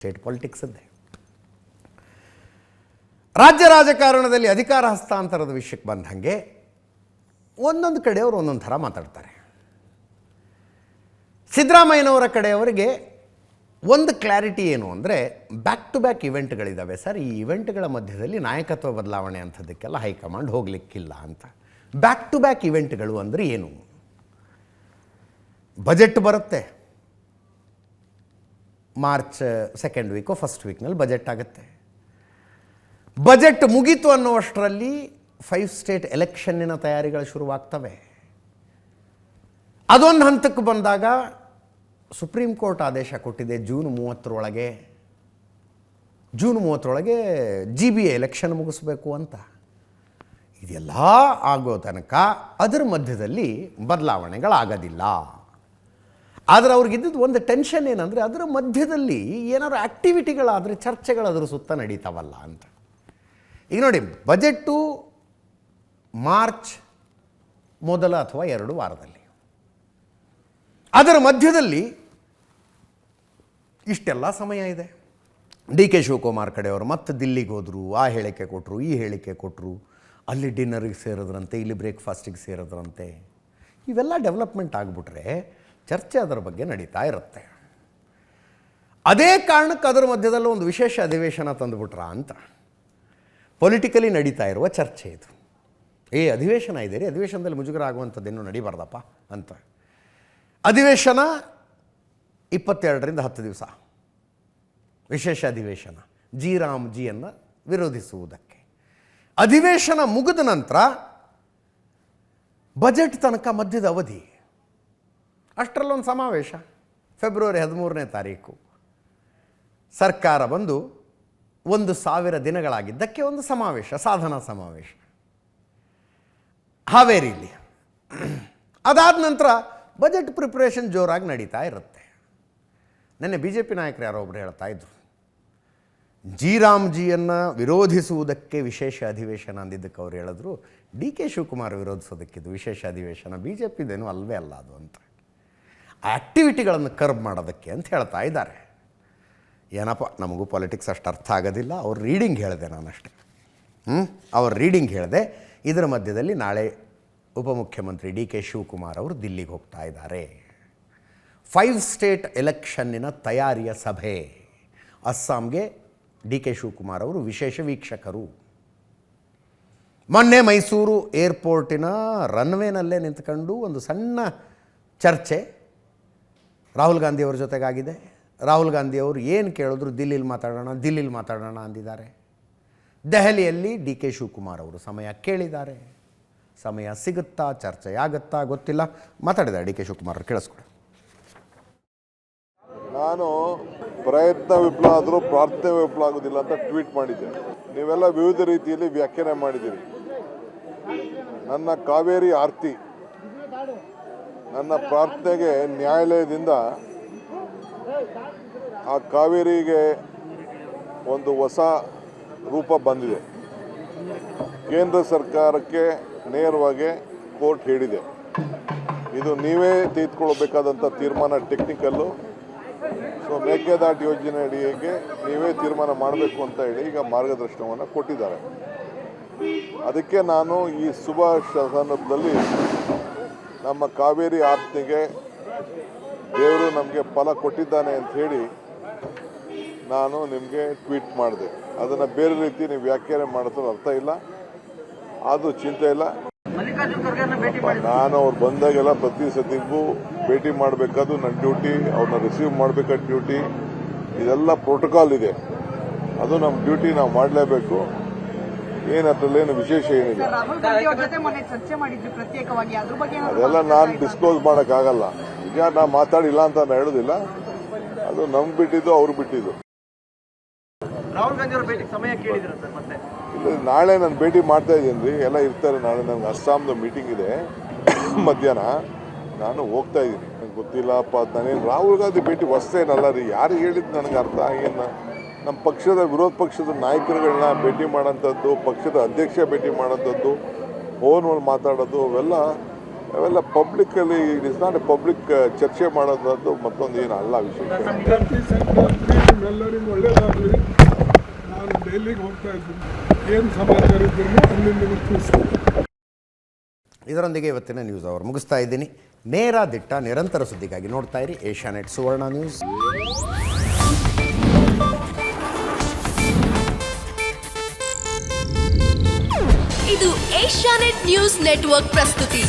State ಪಾಲಿಟಿಕ್ಸದ್ದೇ. ರಾಜ್ಯ ರಾಜಕಾರಣದಲ್ಲಿ ಅಧಿಕಾರ ಹಸ್ತಾಂತರದ ವಿಷಯಕ್ಕೆ ಬಂದ ಹಾಗೆ ಒಂದೊಂದು ಕಡೆಯವರು ಒಂದೊಂದು ಥರ ಮಾತಾಡ್ತಾರೆ. ಸಿದ್ದರಾಮಯ್ಯನವರ ಕಡೆಯವರಿಗೆ ಒಂದು ಕ್ಲಾರಿಟಿ ಏನು ಅಂದರೆ, ಬ್ಯಾಕ್ ಟು ಬ್ಯಾಕ್ ಇವೆಂಟ್ಗಳಿದ್ದಾವೆ ಸರ್, ಈ ಇವೆಂಟ್ಗಳ ಮಧ್ಯದಲ್ಲಿ ನಾಯಕತ್ವ ಬದಲಾವಣೆ ಅಂಥದ್ದಕ್ಕೆಲ್ಲ ಹೈಕಮಾಂಡ್ ಹೋಗಲಿಕ್ಕಿಲ್ಲ ಅಂತ. ಬ್ಯಾಕ್ ಟು ಬ್ಯಾಕ್ ಇವೆಂಟ್ಗಳು ಅಂದರೆ ಏನು? ಬಜೆಟ್ ಬರುತ್ತೆ, ಮಾರ್ಚ್ ಸೆಕೆಂಡ್ ವೀಕೋ ಫಸ್ಟ್ ವೀಕ್ನಲ್ಲಿ ಬಜೆಟ್ ಆಗುತ್ತೆ. ಬಜೆಟ್ ಮುಗೀತು ಅನ್ನುವಷ್ಟರಲ್ಲಿ 5 ಸ್ಟೇಟ್ ಎಲೆಕ್ಷನ್ನಿನ ತಯಾರಿಗಳು ಶುರುವಾಗ್ತವೆ. ಅದೊಂದು ಹಂತಕ್ಕೆ ಬಂದಾಗ ಸುಪ್ರೀಂ ಕೋರ್ಟ್ ಆದೇಶ ಕೊಟ್ಟಿದೆ, ಜೂನ್ 30ರೊಳಗೆ GB ಎಲೆಕ್ಷನ್ ಮುಗಿಸ್ಬೇಕು ಅಂತ. ಇದೆಲ್ಲ ಆಗೋ ತನಕ ಅದರ ಮಧ್ಯದಲ್ಲಿ ಬದಲಾವಣೆಗಳಾಗೋದಿಲ್ಲ. ಆದರೆ ಅವ್ರಿಗಿದ್ದದ್ದು ಒಂದು ಟೆನ್ಷನ್ ಏನಂದರೆ, ಅದರ ಮಧ್ಯದಲ್ಲಿ ಏನಾದ್ರು ಆ್ಯಕ್ಟಿವಿಟಿಗಳಾದರೆ ಚರ್ಚೆಗಳು ಅದರ ಸುತ್ತ ನಡೀತಾವಲ್ಲ ಅಂತ. ಈಗ ನೋಡಿ, ಬಜೆಟ್ಟು ಮಾರ್ಚ್ ಮೊದಲ ಅಥವಾ 2 ವಾರದಲ್ಲಿ, ಅದರ ಮಧ್ಯದಲ್ಲಿ ಇಷ್ಟೆಲ್ಲ ಸಮಯ ಇದೆ. DK ಶಿವಕುಮಾರ್ ಕಡೆಯವರು ಮತ್ತೆ ದಿಲ್ಲಿಗೆ ಹೋದರು, ಆ ಹೇಳಿಕೆ ಕೊಟ್ಟರು, ಈ ಹೇಳಿಕೆ ಕೊಟ್ಟರು, ಅಲ್ಲಿ ಡಿನ್ನರಿಗೆ ಸೇರಿದ್ರಂತೆ, ಇಲ್ಲಿ ಬ್ರೇಕ್ಫಾಸ್ಟಿಗೆ ಸೇರಿದ್ರಂತೆ. ಇವೆಲ್ಲ ಡೆವಲಪ್ಮೆಂಟ್ ಆಗಿಬಿಟ್ರೆ ಚರ್ಚೆ ಅದರ ಬಗ್ಗೆ ನಡೀತಾ ಇರುತ್ತೆ. ಅದೇ ಕಾರಣಕ್ಕೆ ಅದರ ಮಧ್ಯದಲ್ಲಿ ಒಂದು ವಿಶೇಷ ಅಧಿವೇಶನ ತಂದುಬಿಟ್ರ ಅಂತ ಪೊಲಿಟಿಕಲಿ ನಡೀತಾ ಇರುವ ಚರ್ಚೆ ಇದು. ಅಧಿವೇಶನ ಇದೆ ರೀ, ಅಧಿವೇಶನದಲ್ಲಿ ಮುಜುಗರ ಆಗುವಂಥದ್ದೇನು ನಡೀಬಾರ್ದಪ್ಪ ಅಂತ. ಅಧಿವೇಶನ 22ರಿಂದ 10 ದಿವಸ ವಿಶೇಷ ಅಧಿವೇಶನ, ರಾಮ್ಜಿಯನ್ನು ವಿರೋಧಿಸುವುದಕ್ಕೆ. ಅಧಿವೇಶನ ಮುಗಿದ ನಂತರ ಬಜೆಟ್ ತನಕ ಮಧ್ಯದ ಅವಧಿ, ಅಷ್ಟರಲ್ಲೊಂದು ಸಮಾವೇಶ. ಫೆಬ್ರವರಿ 13ನೇ ತಾರೀಕು ಸರ್ಕಾರ ಬಂದು 1000 ದಿನಗಳಾಗಿದ್ದಕ್ಕೆ ಒಂದು ಸಮಾವೇಶ, ಸಾಧನಾ ಸಮಾವೇಶ ಹಾವೇರಿಯಲ್ಲಿ. ಅದಾದ ನಂತರ ಬಜೆಟ್ ಪ್ರಿಪ್ರೇಷನ್ ಜೋರಾಗಿ ನಡೀತಾ ಇರುತ್ತೆ. ನೆನ್ನೆ BJP ನಾಯಕರು ಯಾರೋ ಒಬ್ಬರು ಹೇಳ್ತಾ ಇದ್ರು, ರಾಮ್ಜಿಯನ್ನು ವಿರೋಧಿಸುವುದಕ್ಕೆ ವಿಶೇಷ ಅಧಿವೇಶನ ಅಂದಿದ್ದಕ್ಕೆ ಅವ್ರು ಹೇಳಿದ್ರು, DK ಶಿವಕುಮಾರ್ ವಿರೋಧಿಸೋದಕ್ಕಿದ್ದು ವಿಶೇಷ ಅಧಿವೇಶನ, BJPದೇನು ಅಲ್ವೇ ಅಲ್ಲ ಅದು ಅಂತ. ಆ ಆ್ಯಕ್ಟಿವಿಟಿಗಳನ್ನು ಕರ್ಬ್ ಮಾಡೋದಕ್ಕೆ ಅಂತ ಹೇಳ್ತಾ ಇದ್ದಾರೆ. ಏನಪ್ಪ, ನಮಗೂ ಪಾಲಿಟಿಕ್ಸ್ ಅಷ್ಟು ಅರ್ಥ ಆಗೋದಿಲ್ಲ. ಅವ್ರ ರೀಡಿಂಗ್ ಹೇಳಿದೆ ನಾನಷ್ಟೇ. ಅವ್ರ ರೀಡಿಂಗ್ ಹೇಳಿದೆ. ಇದರ ಮಧ್ಯದಲ್ಲಿ ನಾಳೆ ಉಪಮುಖ್ಯಮಂತ್ರಿ DK ಶಿವಕುಮಾರ್ ಅವರು ದಿಲ್ಲಿಗೆ ಹೋಗ್ತಾ ಇದ್ದಾರೆ. 5 ಸ್ಟೇಟ್ ಎಲೆಕ್ಷನ್ನಿನ ತಯಾರಿಯ ಸಭೆ. ಅಸ್ಸಾಂಗೆ DK ಶಿವಕುಮಾರ್ ಅವರು ವಿಶೇಷ ವೀಕ್ಷಕರು. ಮೊನ್ನೆ ಮೈಸೂರು ಏರ್ಪೋರ್ಟಿನ ರನ್ವೇನಲ್ಲೇ ನಿಂತ್ಕೊಂಡು ಒಂದು ಸಣ್ಣ ಚರ್ಚೆ ರಾಹುಲ್ ಗಾಂಧಿಯವ್ರ ಜೊತೆಗಾಗಿದೆ. ರಾಹುಲ್ ಗಾಂಧಿಯವರು ಏನು ಕೇಳಿದ್ರು, ದಿಲ್ಲಿಲಿ ಮಾತಾಡೋಣ ಅಂದಿದ್ದಾರೆ. ದೆಹಲಿಯಲ್ಲಿ DK ಶಿವಕುಮಾರ್ ಅವರು ಸಮಯ ಕೇಳಿದ್ದಾರೆ. ಸಮಯ ಸಿಗುತ್ತಾ, ಚರ್ಚೆ ಆಗುತ್ತಾ ಗೊತ್ತಿಲ್ಲ. ಮಾತಾಡಿದ್ದಾರೆ DK ಶಿವಕುಮಾರ್ ಅವರು, ಕೇಳಿಸ್ಕೊಡಿ. ನಾನು ಪ್ರಯತ್ನ ವಿಫಲ ಆದರೂ ಪ್ರಾರ್ಥನೆ ವಿಫಲ ಆಗೋದಿಲ್ಲ ಅಂತ ಟ್ವೀಟ್ ಮಾಡಿದ್ದೆ. ನೀವೆಲ್ಲ ವಿವಿಧ ರೀತಿಯಲ್ಲಿ ವ್ಯಾಖ್ಯಾನ ಮಾಡಿದ್ದೀರಿ. ನನ್ನ ಕಾವೇರಿ ಆರ್ತಿ, ನನ್ನ ಪ್ರಾರ್ಥನೆಗೆ ನ್ಯಾಯಾಲಯದಿಂದ ಆ ಕಾವೇರಿಗೆ ಒಂದು ಹೊಸ ರೂಪ ಬಂದಿದೆ. ಕೇಂದ್ರ ಸರ್ಕಾರಕ್ಕೆ ನೇರವಾಗಿ ಕೋರ್ಟ್ ಹೇಳಿದೆ, ಇದು ನೀವೇ ತೆಗೆದುಕೊಳ್ಬೇಕಾದಂಥ ತೀರ್ಮಾನ ಟೆಕ್ನಿಕಲ್ಲು. ಸೊ ಮೇಕೆದಾಟು ಯೋಜನೆ ಅಡಿಗೆ ನೀವೇ ತೀರ್ಮಾನ ಮಾಡಬೇಕು ಅಂತ ಹೇಳಿ ಈಗ ಮಾರ್ಗದರ್ಶನವನ್ನು ಕೊಟ್ಟಿದ್ದಾರೆ. ಅದಕ್ಕೆ ನಾನು ಈ ಶುಭ ಸಂದರ್ಭದಲ್ಲಿ ನಮ್ಮ ಕಾವೇರಿ ಆತ್ಮೆಗೆ ದೇವರು ನಮಗೆ ಫಲ ಕೊಟ್ಟಿದ್ದಾನೆ ಅಂತ ಹೇಳಿ ನಾನು ನಿಮಗೆ ಟ್ವೀಟ್ ಮಾಡಿದೆ. ಅದನ್ನು ಬೇರೆ ರೀತಿ ನೀವು ವ್ಯಾಖ್ಯಾನ ಮಾಡೋದ್ರ ಅರ್ಥ ಇಲ್ಲ, ಆದರೂ ಚಿಂತೆ ಇಲ್ಲ. ನಾನು ಅವ್ರು ಬಂದಾಗೆಲ್ಲ ಪ್ರತಿ ಸತಿಗೂ ಭೇಟಿ ಮಾಡಬೇಕಾದ್ರು ನನ್ನ ಡ್ಯೂಟಿ, ಅವ್ರನ್ನ ರಿಸೀವ್ ಮಾಡಬೇಕಾದ ಡ್ಯೂಟಿ, ಇದೆಲ್ಲ ಪ್ರೋಟೋಕಾಲ್ ಇದೆ. ಅದು ನಮ್ಮ ಡ್ಯೂಟಿ, ನಾವು ಮಾಡಲೇಬೇಕು. ಅದರಲ್ಲೇನು ವಿಶೇಷ ಏನಿದೆ ಅದೆಲ್ಲ ನಾನು ಡಿಸ್ಕ್ಲೋಸ್ ಮಾಡೋಕ್ಕಾಗಲ್ಲ. ಈಗ ನಾನು ಮಾತಾಡಿಲ್ಲ ಅಂತ ನಾನು ಹೇಳೋದಿಲ್ಲ, ಅದು ನಮ್ಗೆ ಬಿಟ್ಟಿದ್ದು, ಅವ್ರು ಬಿಟ್ಟಿದ್ದು. ರಾಹುಲ್ ಗಾಂಧಿ ಅವರ ಭೇಟಿ ಸಮಯ ಕೇಳಿದ್ರು ಸರ್. ಮತ್ತೆ ಇಲ್ಲ, ನಾಳೆ ನಾನು ಭೇಟಿ ಮಾಡ್ತಾ ಇದ್ದೀನಿ ರೀ, ಎಲ್ಲ ಇರ್ತಾರೆ. ನಾಳೆ ನನಗೆ ಅಸ್ಸಾಂದು ಮೀಟಿಂಗ್ ಇದೆ ಮಧ್ಯಾಹ್ನ, ನಾನು ಹೋಗ್ತಾ ಇದ್ದೀನಿ. ನನಗೆ ಗೊತ್ತಿಲ್ಲಪ್ಪ, ನಾನೇನು ರಾಹುಲ್ ಗಾಂಧಿ ಭೇಟಿ ಹೊಸ್ತೇನಲ್ಲ ರೀ, ಯಾರು ಹೇಳಿದ್ದು ನನಗೆ ಅರ್ಥ ಏನು. ನಮ್ಮ ಪಕ್ಷದ ವಿರೋಧ ಪಕ್ಷದ ನಾಯಕರುಗಳನ್ನ ಭೇಟಿ ಮಾಡೋಂಥದ್ದು, ಪಕ್ಷದ ಅಧ್ಯಕ್ಷ ಭೇಟಿ ಮಾಡೋಂಥದ್ದು, ಫೋನ್ ಮಾತಾಡೋದು, ಅವೆಲ್ಲ ಅವೆಲ್ಲ ಪಬ್ಲಿಕ್ಕಲ್ಲಿ it is not a public ಚರ್ಚೆ ಮಾಡೋದಂತೂ ಮತ್ತೊಂದು ಏನು ಅಲ್ಲ ವಿಷಯ. ನಿಮ್ಮೆಲ್ಲರಿಗೂ ಒಳ್ಳೆಯದಾಗಲಿ. ನಾನು ಡೈಲಿಗೆ ಹೋಗ್ತಾ ಇದ್ದೀನಿ, ಏನು ಸಮಾಚಾರ ಇದ್ದರೂ ಅಲ್ಲಿಂದ ತಿಳಿಸ್ತೀನಿ. ಇದರೊಂದಿಗೆ ಇವತ್ತಿನ ನ್ಯೂಸ್ ಅವರ್ ಮುಗಿಸ್ತಾ ಇದ್ದೀನಿ. ನೇರ ದಿಟ್ಟ ನಿರಂತರ ಸುದ್ದಿಗಾಗಿ ನೋಡ್ತಾ ಇರಿ ಏಷ್ಯಾನೆಟ್ ಸುವರ್ಣ ನ್ಯೂಸ್. ಇದು ಏಷ್ಯಾನೆಟ್ ನ್ಯೂಸ್ ನೆಟ್ವರ್ಕ್ ಪ್ರಸ್ತುತಿ.